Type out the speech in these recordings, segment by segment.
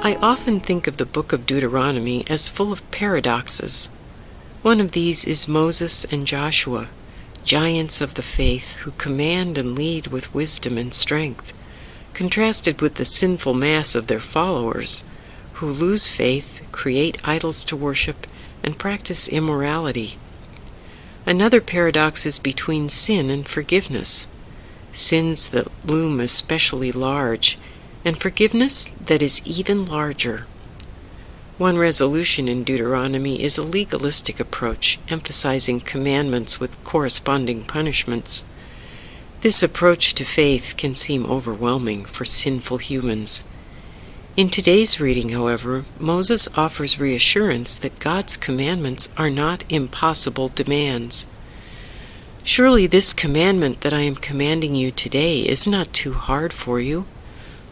I often think of the book of Deuteronomy as full of paradoxes. One of these is Moses and Joshua, giants of the faith who command and lead with wisdom and strength, contrasted with the sinful mass of their followers, who lose faith, create idols to worship, and practice immorality. Another paradox is between sin and forgiveness, sins that loom especially large, and forgiveness that is even larger. One resolution in Deuteronomy is a legalistic approach, emphasizing commandments with corresponding punishments. This approach to faith can seem overwhelming for sinful humans. In today's reading, however, Moses offers reassurance that God's commandments are not impossible demands. Surely this commandment that I am commanding you today is not too hard for you,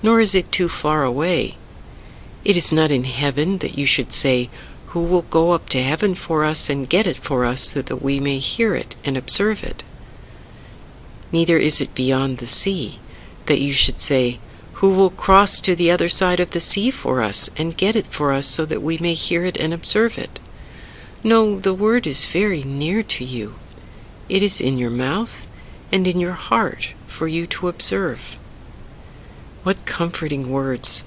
nor is it too far away. It is not in heaven that you should say, "Who will go up to heaven for us and get it for us so that we may hear it and observe it?" Neither is it beyond the sea that you should say, "Who will cross to the other side of the sea for us and get it for us so that we may hear it and observe it?" No, the word is very near to you. It is in your mouth and in your heart for you to observe. What comforting words!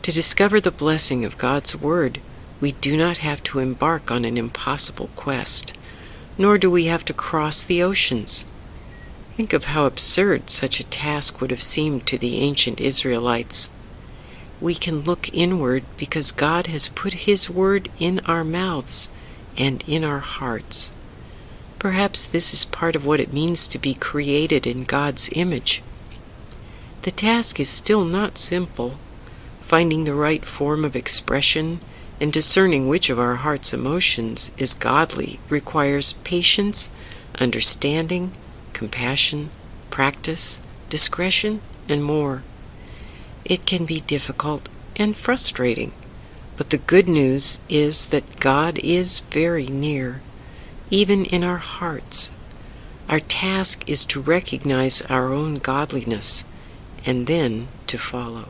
To discover the blessing of God's word, we do not have to embark on an impossible quest, nor do we have to cross the oceans. Think of how absurd such a task would have seemed to the ancient Israelites. We can look inward because God has put His word in our mouths and in our hearts. Perhaps this is part of what it means to be created in God's image. The task is still not simple. Finding the right form of expression and discerning which of our heart's emotions is godly requires patience, understanding, compassion, practice, discretion, and more. It can be difficult and frustrating, but the good news is that God is very near, even in our hearts. Our task is to recognize our own godliness and then to follow.